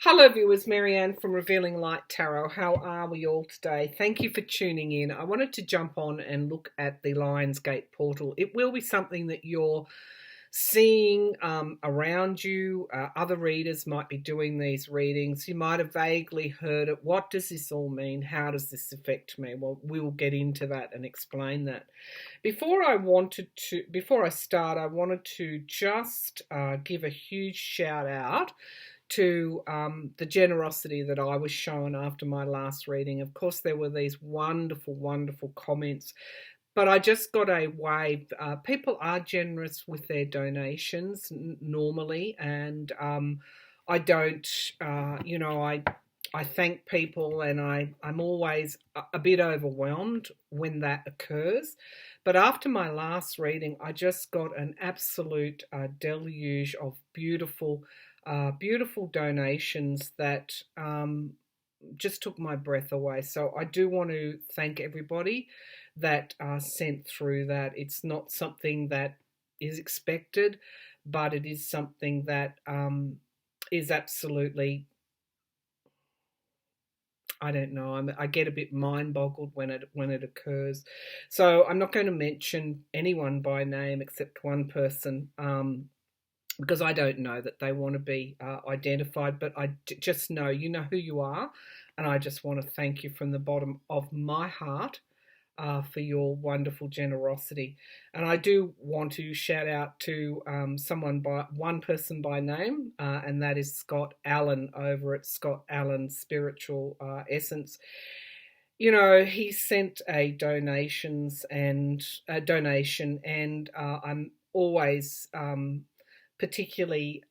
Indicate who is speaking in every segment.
Speaker 1: Hello, viewers. Marianne from Revealing Light Tarot. How are we all today? Thank you for tuning in. I wanted to jump on and look at the Lionsgate portal. It will be something that you're seeing around you. Other readers might be doing these readings. You might have vaguely heard it. What does this all mean? How does this affect me? Well, we will get into that and explain that. Before I start, I wanted to just give a huge shout out to the generosity that I was shown after my last reading. Of course, there were these wonderful, wonderful comments, but I just got a wave. People are generous with their donations normally, and I don't, I thank people, and I'm always a bit overwhelmed when that occurs. But after my last reading, I just got an absolute deluge of beautiful donations that just took my breath away. So I do want to thank everybody that sent through that. It's not something that is expected, but it is something that is absolutely, I don't know. I get a bit mind boggled when it occurs. So I'm not going to mention anyone by name except one person. Because I don't know that they want to be identified, but I just know you know who you are, and I just want to thank you from the bottom of my heart for your wonderful generosity. And I do want to shout out to one person by name, and that is Scott Allen over at Scott Allen Spiritual Essence. You know, he sent a donation, and I'm always particularly,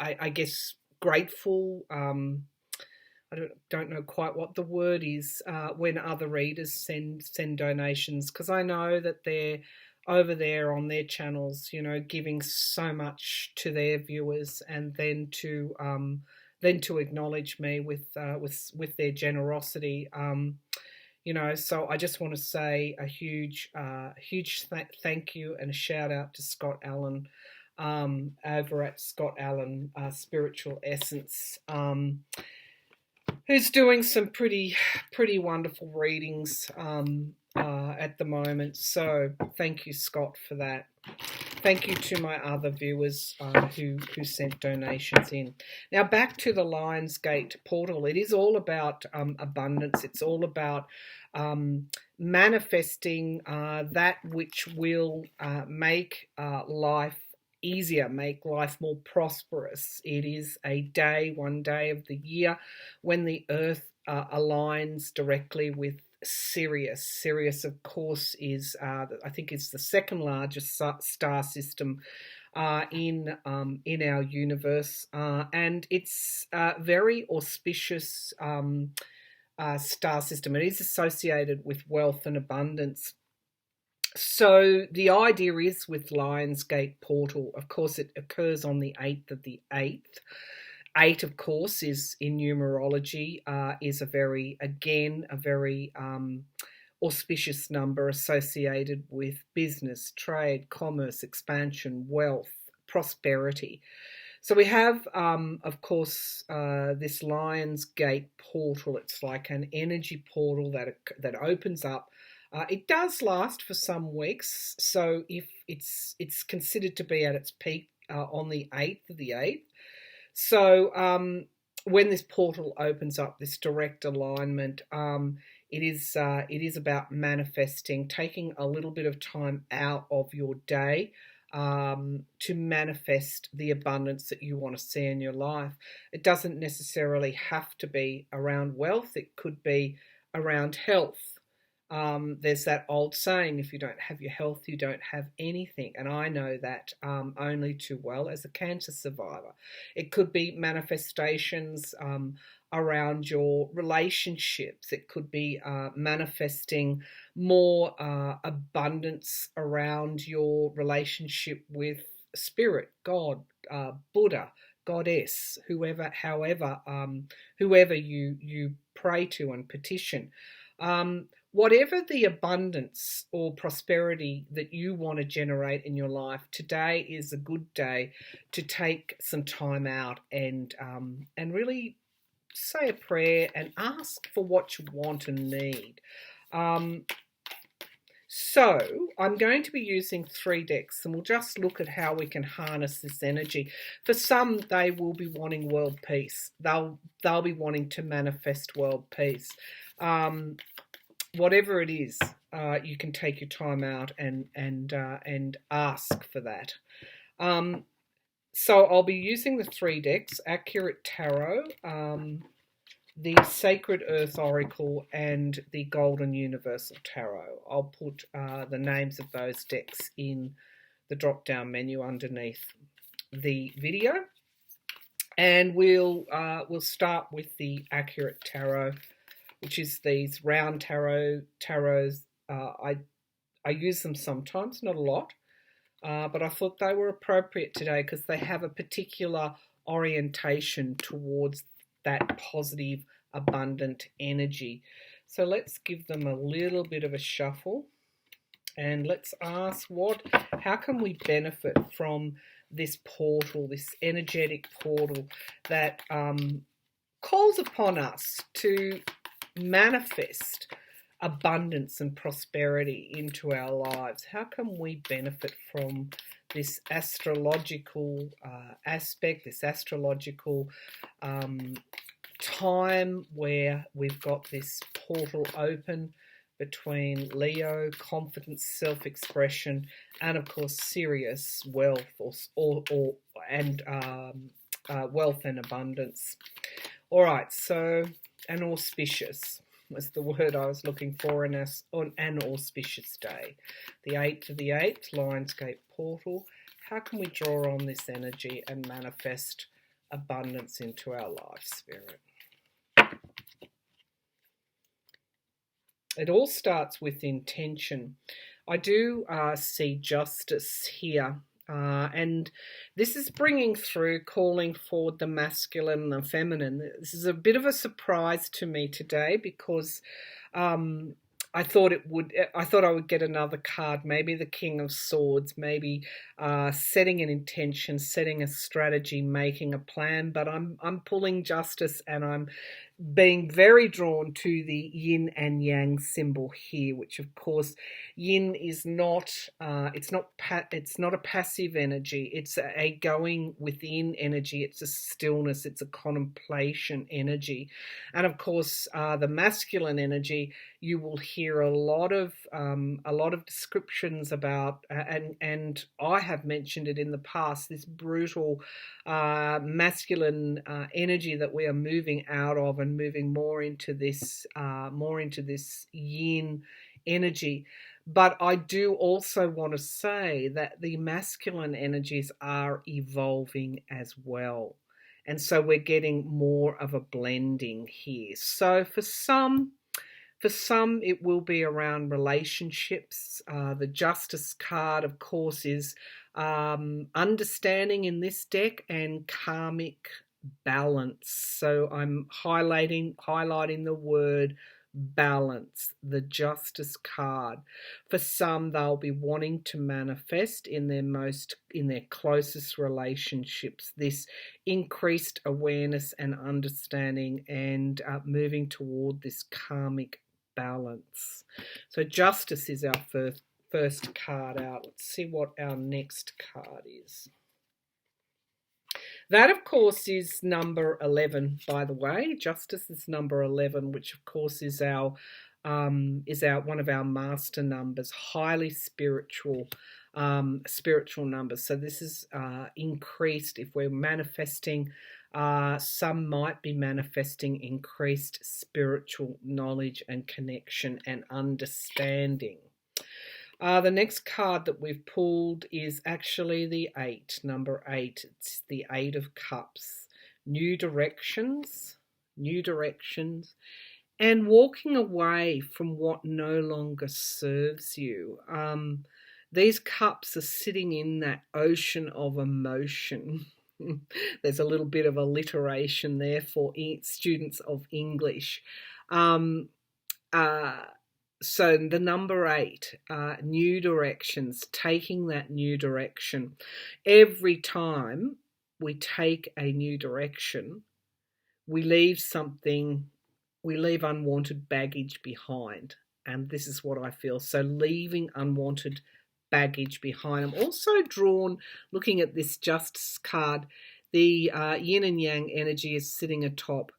Speaker 1: I guess, grateful. I don't know quite what the word is when other readers send donations, because I know that they're over there on their channels, you know, giving so much to their viewers, and then to acknowledge me with their generosity. You know, so I just want to say a huge thank you and a shout out to Scott Allen over at Scott Allen Spiritual Essence, who's doing some pretty wonderful readings at the moment. So thank you, Scott, for that. Thank you to my other viewers who sent donations in. Now back to the Lionsgate portal. It is all about abundance. It's all about manifesting that which will make life easier, make life more prosperous. It is one day of the year when the earth aligns directly with Sirius. Sirius, of course, is I think it's the second largest star system in our universe, and it's a very auspicious star system. It is associated with wealth and abundance. So the idea is with Lionsgate portal, of course, it occurs on the 8th of the 8th. 8, of course, is in numerology, is a very auspicious number associated with business, trade, commerce, expansion, wealth, prosperity. So we have, of course, this Lionsgate portal. It's like an energy portal that opens up. It does last for some weeks, so if it's considered to be at its peak on the 8th of the 8th. So when this portal opens up, this direct alignment, it is about manifesting, taking a little bit of time out of your day to manifest the abundance that you want to see in your life. It doesn't necessarily have to be around wealth. It could be around health. There's that old saying, if you don't have your health, you don't have anything. And I know that only too well as a cancer survivor. It could be manifestations around your relationships. It could be manifesting more abundance around your relationship with spirit, God, Buddha, Goddess, whoever you pray to and petition. whatever the abundance or prosperity that you want to generate in your life, today is a good day to take some time out and really say a prayer and ask for what you want and need. So I'm going to be using 3 decks, and we'll just look at how we can harness this energy. For some, they will be wanting world peace. They'll be wanting to manifest world peace. Whatever it is, you can take your time out and ask for that. So I'll be using the 3 decks: Accurate Tarot, the Sacred Earth Oracle, and the Golden Universal Tarot. I'll put the names of those decks in the drop-down menu underneath the video. And we'll start with the Accurate Tarot, which is these round tarots. I use them sometimes, not a lot, but I thought they were appropriate today because they have a particular orientation towards that positive, abundant energy. So let's give them a little bit of a shuffle, and let's ask how can we benefit from this portal, this energetic portal that calls upon us to manifest abundance and prosperity into our lives. How can we benefit from this astrological aspect, this astrological time where we've got this portal open between Leo, confidence, self-expression, and of course Sirius, wealth and wealth and abundance. All right, so an auspicious was the word I was looking for on an auspicious day. The 8th of the 8th, Lionsgate Portal. How can we draw on this energy and manifest abundance into our life, Spirit? It all starts with intention. I do see justice here. And this is bringing through, calling forward the masculine and the feminine. This is a bit of a surprise to me today because I thought I would get another card, maybe the King of Swords, maybe setting an intention, setting a strategy, making a plan. But I'm pulling justice, and I'm being very drawn to the yin and yang symbol here, which of course yin is not it's not a passive energy. It's a going within energy. It's a stillness. It's a contemplation energy. And of course the masculine energy, you will hear a lot of descriptions about, and I have mentioned it in the past, this brutal masculine energy that we are moving out of and moving more into this yin energy. But I do also want to say that the masculine energies are evolving as well, and so we're getting more of a blending here. So for some it will be around relationships. The Justice card, of course, is understanding in this deck, and karmic balance. So I'm highlighting the word balance, the Justice card. For some, they'll be wanting to manifest in their closest relationships this increased awareness and understanding, and moving toward this karmic balance. So Justice is our first card out. Let's see what our next card is. That, of course, is number 11, by the way. Justice is number 11, which, of course, is one of our master numbers, highly spiritual numbers. So this is increased. If we're manifesting, some might be manifesting increased spiritual knowledge and connection and understanding. The next card that we've pulled is actually the 8, number 8. It's the 8 of Cups. New directions, and walking away from what no longer serves you. These cups are sitting in that ocean of emotion. There's a little bit of alliteration there for students of English. So the number 8, new directions, taking that new direction. Every time we take a new direction, we leave unwanted baggage behind. And this is what I feel. So leaving unwanted baggage behind. I'm also drawn, looking at this Justice card, the yin and yang energy is sitting atop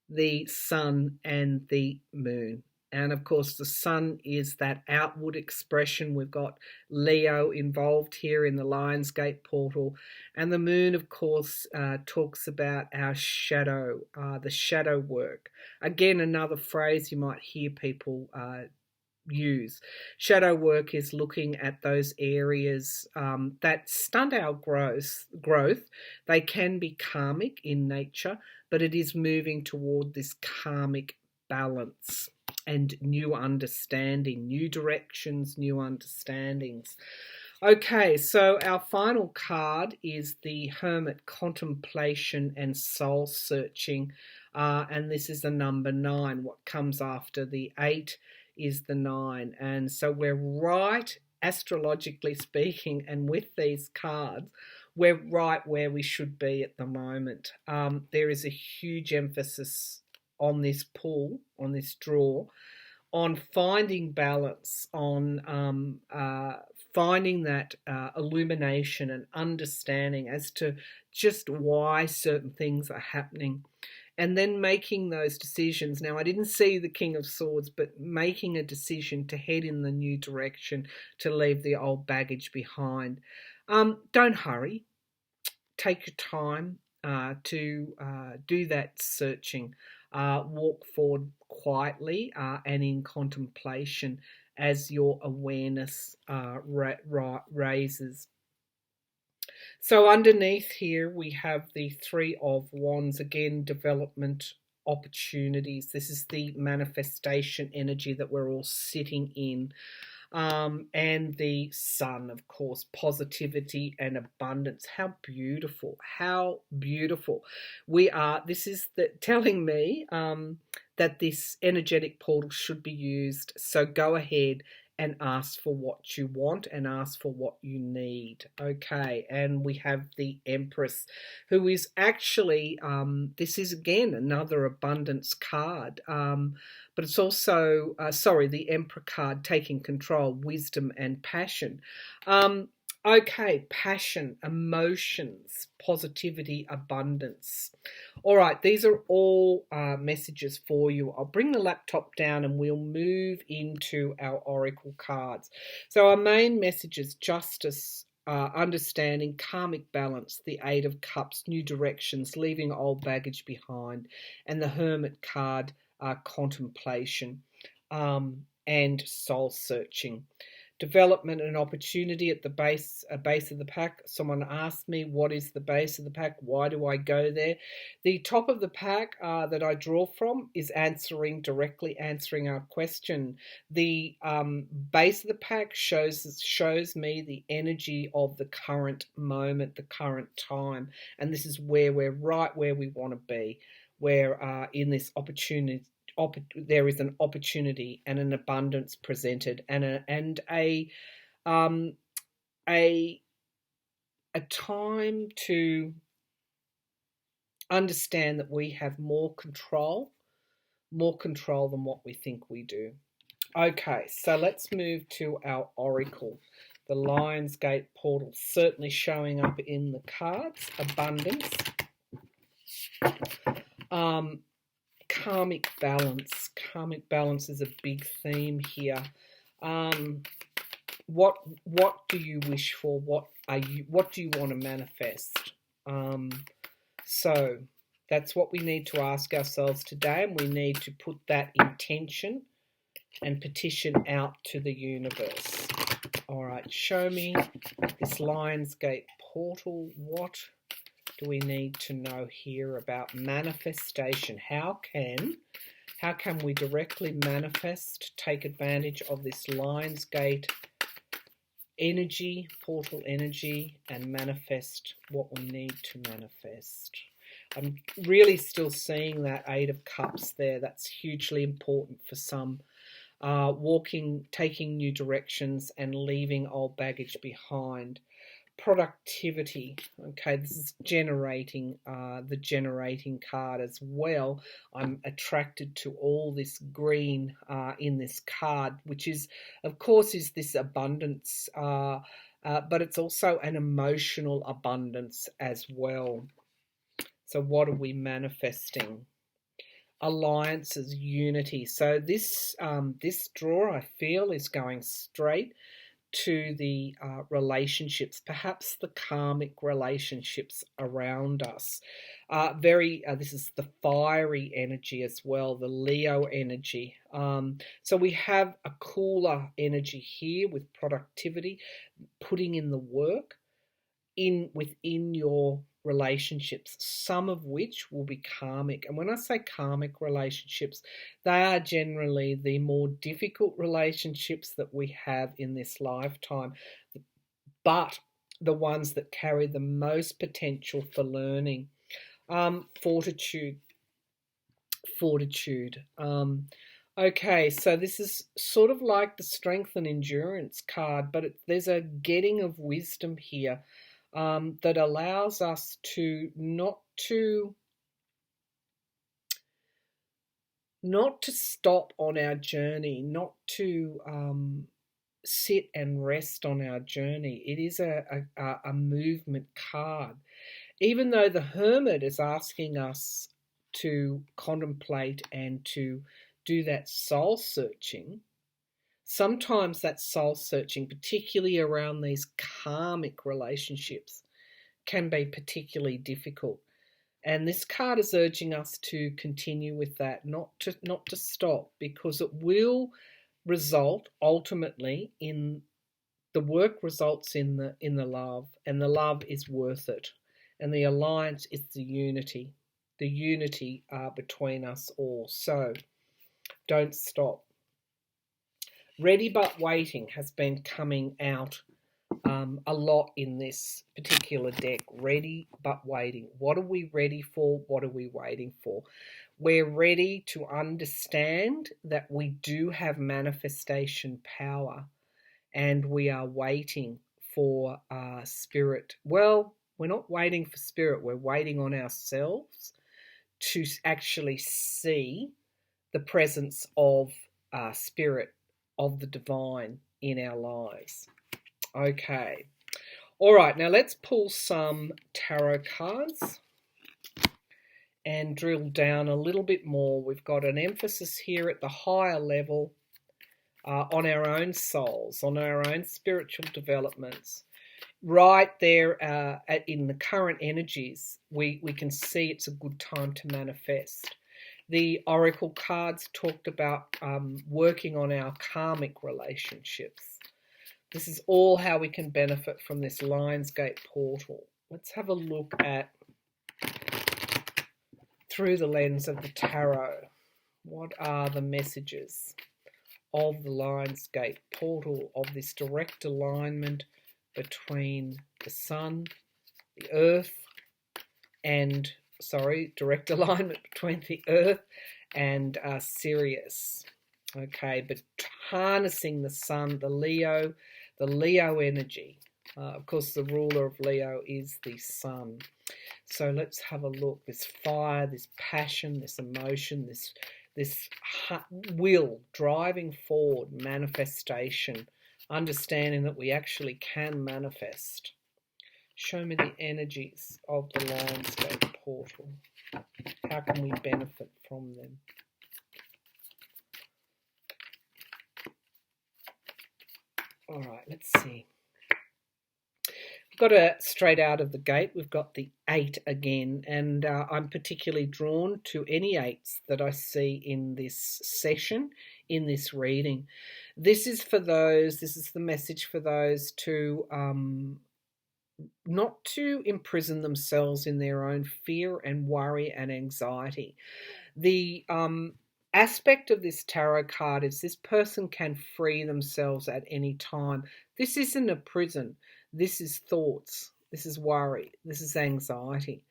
Speaker 1: the sun and the moon. And of course, the sun is that outward expression. We've got Leo involved here in the Lionsgate portal. And the moon, of course, talks about our shadow, the shadow work. Again, another phrase you might hear people use. Shadow work is looking at those areas that stunt our growth. They can be karmic in nature, but it is moving toward this karmic balance and new understanding, new directions, new understandings. Okay, so our final card is the Hermit, Contemplation and Soul Searching, and this is the number 9. What comes after the 8 is the 9, and so we're right, astrologically speaking, and with these cards, we're right where we should be at the moment. There is a huge emphasis on this pull, on this draw, on finding balance, on finding that illumination and understanding as to just why certain things are happening, and then making those decisions. Now, I didn't see the King of Swords, but making a decision to head in the new direction, to leave the old baggage behind. Don't hurry. Take your time to do that searching. Walk forward quietly and in contemplation as your awareness raises. So underneath here we have the 3 of Wands, again, development opportunities. This is the manifestation energy that we're all sitting in. And the sun, of course, positivity and abundance. How beautiful, how beautiful. This is telling me that this energetic portal should be used. So go ahead and ask for what you want and ask for what you need. Okay, and we have the Empress, who is actually, this is again another abundance card, but it's also, the Emperor card, taking control, wisdom and passion. Okay, passion, emotions, positivity, abundance. All right, these are all messages for you. I'll bring the laptop down and we'll move into our oracle cards. So our main message is justice, understanding, karmic balance, the 8 of Cups, new directions, leaving old baggage behind, and the Hermit card, contemplation and soul searching. Development and opportunity at the base of the pack. Someone asked me, what is the base of the pack? Why do I go there? The top of the pack that I draw from is directly answering our question. The base of the pack shows me the energy of the current moment, the current time. And this is where we're right where we want to be. We're in this opportunity. There is an opportunity and an abundance presented, and a time to understand that we have more control than what we think we do. Okay, so let's move to our oracle. The Lionsgate portal certainly showing up in the cards. Abundance. Karmic balance. Karmic balance is a big theme here. What do you wish for? What do you want to manifest? So that's what we need to ask ourselves today, and we need to put that intention and petition out to the universe. All right, show me this Lionsgate portal. What do we need to know here about manifestation? How can we directly manifest, take advantage of this Lionsgate energy, portal energy, and manifest what we need to manifest? I'm really still seeing that 8 of Cups there. That's hugely important for some. taking new directions and leaving old baggage behind. Productivity. Okay, this is generating, the generating card as well. I'm attracted to all this green in this card, which is, of course, is this abundance, but it's also an emotional abundance as well. So what are we manifesting? Alliances, unity. So this draw, I feel, is going straight to the relationships, perhaps the karmic relationships around us. This is the fiery energy as well, the Leo energy. So we have a cooler energy here with productivity, putting in the work within your relationships, some of which will be karmic. And when I say karmic relationships, they are generally the more difficult relationships that we have in this lifetime, but the ones that carry the most potential for learning. Fortitude. Okay, so this is sort of like the strength and endurance card, but there's a getting of wisdom here. That allows us to not to stop on our journey, not to sit and rest on our journey. It is a movement card. Even though the Hermit is asking us to contemplate and to do that soul searching, sometimes that soul searching, particularly around these karmic relationships, can be particularly difficult. And this card is urging us to continue with that, not to stop, because it will result ultimately in the work results in the love, and the love is worth it. And the alliance is the unity between us all. So don't stop. Ready but waiting has been coming out a lot in this particular deck. Ready but waiting. What are we ready for? What are we waiting for? We're ready to understand that we do have manifestation power, and we are waiting for spirit. Well, we're not waiting for spirit. We're waiting on ourselves to actually see the presence of spirit, of the divine in our lives. Okay. All right, now let's pull some tarot cards and drill down a little bit more. We've got an emphasis here at the higher level on our own souls, on our own spiritual developments. Right there in the current energies, we can see it's a good time to manifest. The oracle cards talked about working on our karmic relationships. This is all how we can benefit from this Lionsgate portal. Let's have a look at, through the lens of the tarot, what are the messages of the Lionsgate portal, of this direct alignment between the sun, the earth, and, direct alignment between the earth and Sirius. Okay, but harnessing the sun, the Leo energy. Of course, the ruler of Leo is the sun. So let's have a look. This fire, this passion, this emotion, this will, driving forward, manifestation, understanding that we actually can manifest. Show me the energies of the Lionsgate portal. How can we benefit from them? All right, let's see. We've got a straight out of the gate. We've got the 8 again, and I'm particularly drawn to any 8s that I see in this session, in this reading. This is the message for those to not to imprison themselves in their own fear and worry and anxiety. The aspect of this tarot card is this person can free themselves at any time. This isn't a prison. This is thoughts. This is worry. This is anxiety.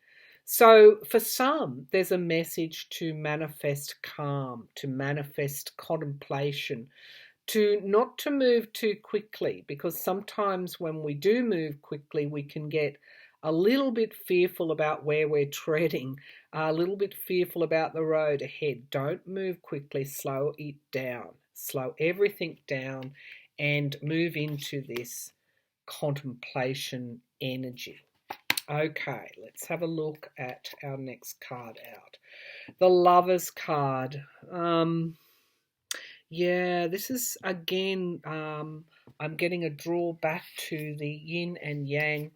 Speaker 1: So for some, there's a message to manifest calm, to manifest contemplation, to not to move too quickly, because sometimes when we do move quickly, we can get a little bit fearful about where we're treading, a little bit fearful about the road ahead. Don't move quickly, slow it down, slow everything down, and move into this contemplation energy. Okay, let's have a look at our next card out. The Lover's card. Yeah, this is again, I'm getting a draw back to the yin and yang,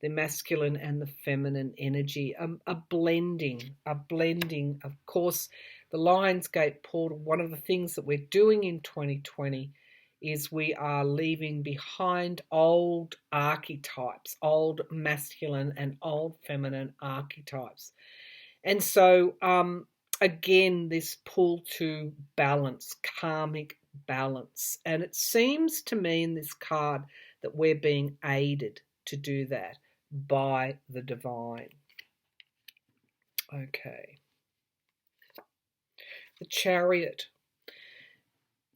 Speaker 1: the masculine and the feminine energy, a blending, a blending. Of course, the Lionsgate portal, one of the things that we're doing in 2020 is we are leaving behind old archetypes, old masculine and old feminine archetypes. And so, again, this pull to balance, karmic balance. And it seems to me in this card that we're being aided to do that by the divine. Okay. The Chariot.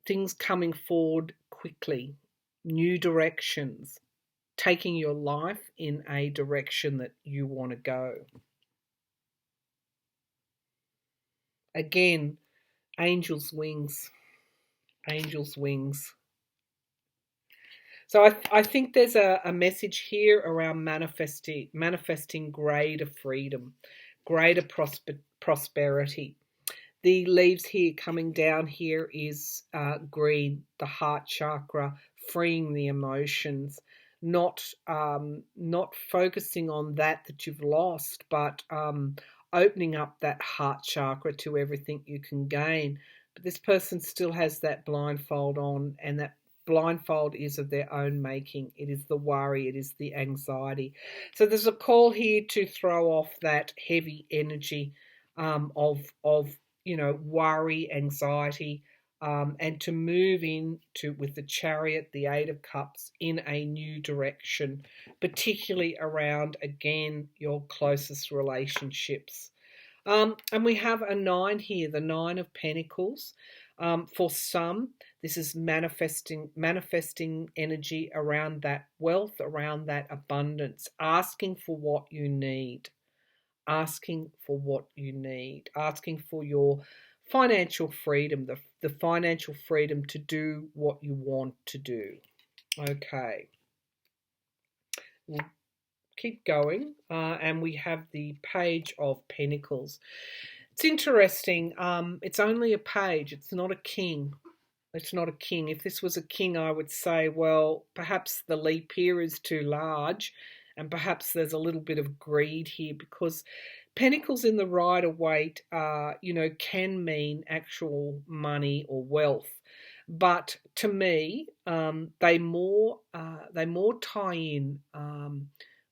Speaker 1: Things coming forward quickly, new directions, taking your life in a direction that you want to go. Again, angel's wings, angel's wings. So I think there's a message here around manifesting greater freedom, greater prosperity. The leaves here coming down here is green, the heart chakra, freeing the emotions, not focusing on that you've lost, but opening up that heart chakra to everything you can gain. But this person still has that blindfold on, and that blindfold is of their own making. It is the worry, it is the anxiety. So there's a call here to throw off that heavy energy of worry, anxiety, and to move into, with the Chariot, the Eight of Cups, in a new direction, particularly around, again, your closest relationships. And we have a 9 here, the 9 of Pentacles. For some, this is manifesting energy around that wealth, around that abundance, asking for what you need. Asking for what you need, asking for your financial freedom, the financial freedom to do what you want to do. Okay, we'll keep going, and we have the Page of Pentacles. It's interesting. It's only a page. It's not a king. It's not a king. If this was a king, I would say, well, perhaps the leap here is too large, and perhaps there's a little bit of greed here, because Pentacles in the Rider-Waite, can mean actual money or wealth, but to me, they more tie in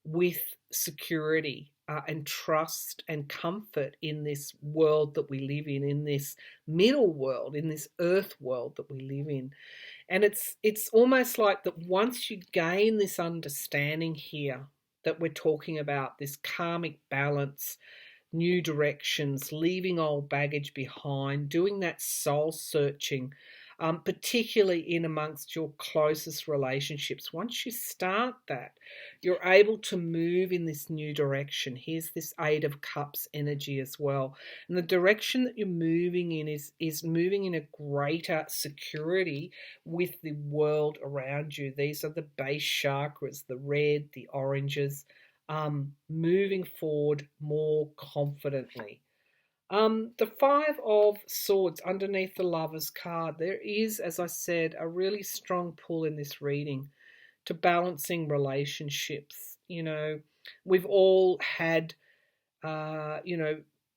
Speaker 1: with security and trust and comfort in this world that we live in this middle world, in this earth world that we live in. And it's almost like that once you gain this understanding here that we're talking about, this karmic balance, new directions, leaving old baggage behind, doing that soul searching, particularly in amongst your closest relationships. Once you start that, you're able to move in this new direction. Here's this Eight of Cups energy as well. And the direction that you're moving in is moving in a greater security with the world around you. These are the base chakras, the red, the oranges, moving forward more confidently. The Five of Swords underneath the Lover's card. There is, as I said, a really strong pull in this reading to balancing relationships. We've all had,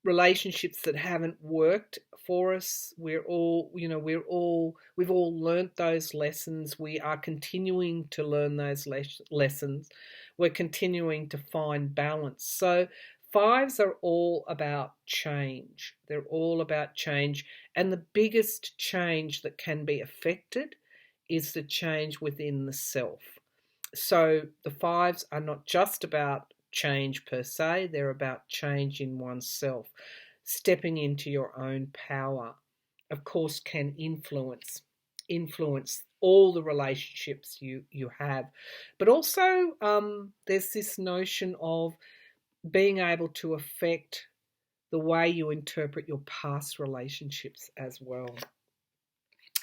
Speaker 1: relationships that haven't worked for us. We've all learnt those lessons. We are continuing to learn those lessons. We're continuing to find balance. So fives are all about change. They're all about change. And the biggest change that can be affected is the change within the self. So the fives are not just about change per se, they're about change in oneself. Stepping into your own power, of course, can influence all the relationships you have. But also there's this notion of being able to affect the way you interpret your past relationships as well.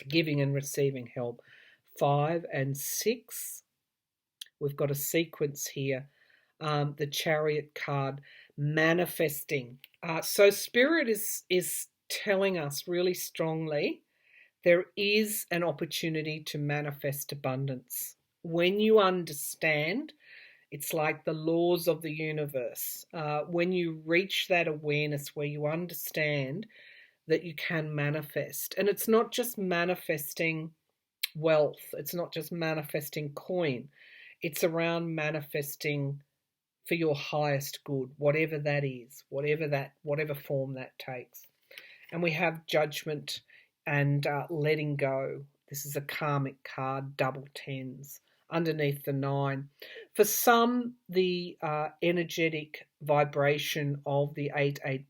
Speaker 1: Giving and receiving help. 5 and 6. We've got a sequence here. The Chariot card, manifesting. So Spirit is telling us really strongly there is an opportunity to manifest abundance. When you understand, it's like the laws of the universe. When you reach that awareness where you understand that you can manifest, and it's not just manifesting wealth, it's not just manifesting coin, it's around manifesting for your highest good, whatever that is, whatever form that takes. And we have judgment and letting go. This is a karmic card, double tens, underneath the 9. For some, the energetic vibration of the 8-8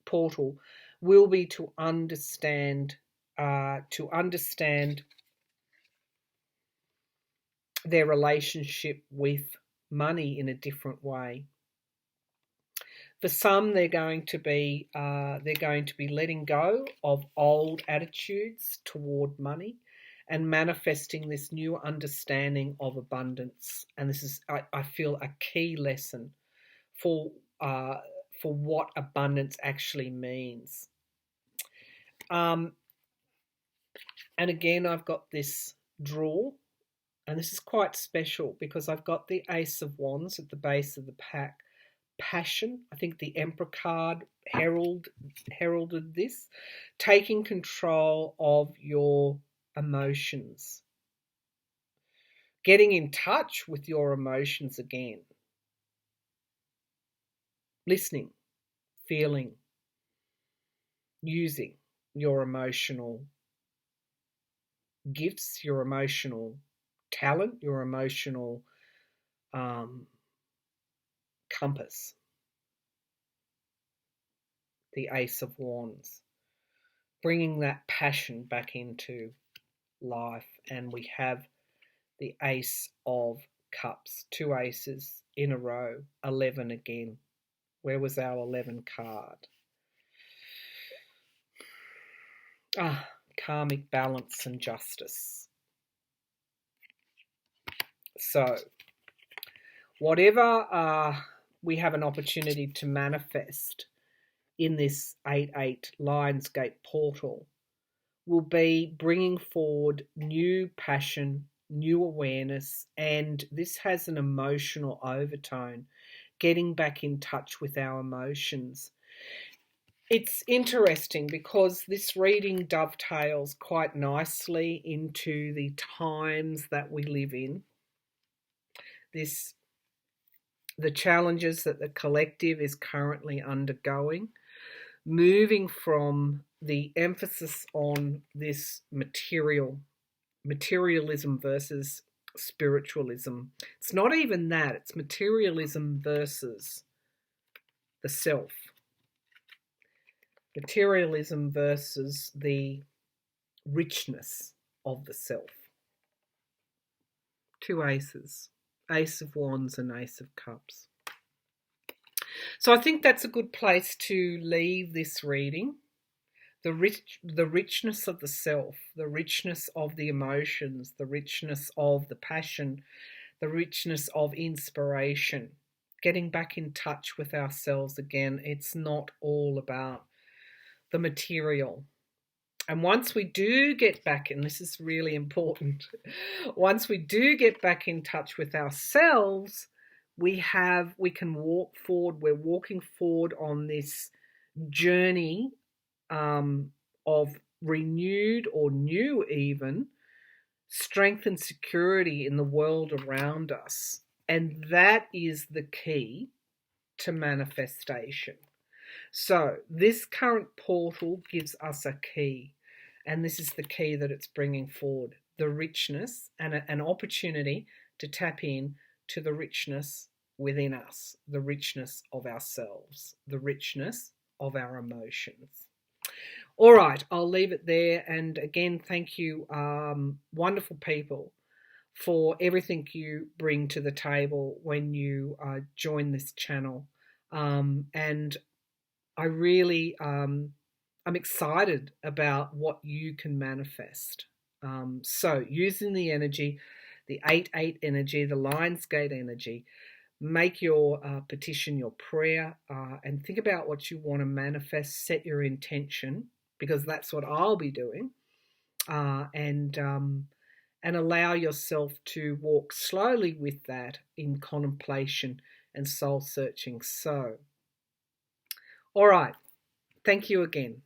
Speaker 1: portal will be to understand their relationship with money in a different way. For some, they're going to be letting go of old attitudes toward money and manifesting this new understanding of abundance. And this is, I feel, a key lesson for what abundance actually means. And again, I've got this draw, and this is quite special because I've got the Ace of Wands at the base of the pack. Passion. I think the Emperor card heralded this. Taking control of your emotions. Getting in touch with your emotions again. Listening, feeling, using your emotional gifts, your emotional talent, your emotional compass. The Ace of Wands. Bringing that passion back into life. And we have the Ace of Cups. 2 aces in a row. 11 again. Where was our 11 card? Karmic balance and justice. So, whatever we have an opportunity to manifest in this 8-8 Lionsgate portal will be bringing forward new passion, new awareness, and this has an emotional overtone, getting back in touch with our emotions. It's interesting because this reading dovetails quite nicely into the times that we live in. The challenges that the collective is currently undergoing, moving from the emphasis on this materialism versus spiritualism. It's not even that, it's materialism versus the self. Materialism versus the richness of the self. 2 aces. Ace of Wands and Ace of Cups. So I think that's a good place to leave this reading. The richness of the self, the richness of the emotions, the richness of the passion, the richness of inspiration. Getting back in touch with ourselves again. It's not all about the material. And once we do get back, and this is really important, once we do get back in touch with ourselves, we can walk forward. We're walking forward on this journey of renewed or new even strength and security in the world around us. And that is the key to manifestation. So this current portal gives us a key. And this is the key that it's bringing forward, the richness and an opportunity to tap in to the richness within us, the richness of ourselves, the richness of our emotions. All right, I'll leave it there. And again, thank you, wonderful people, for everything you bring to the table when you join this channel. And I really, I'm excited about what you can manifest. So using the energy, the 8-8 energy, the Lionsgate energy, make your petition, your prayer, and think about what you want to manifest. Set your intention, because that's what I'll be doing, and allow yourself to walk slowly with that in contemplation and soul searching. So, all right, thank you again.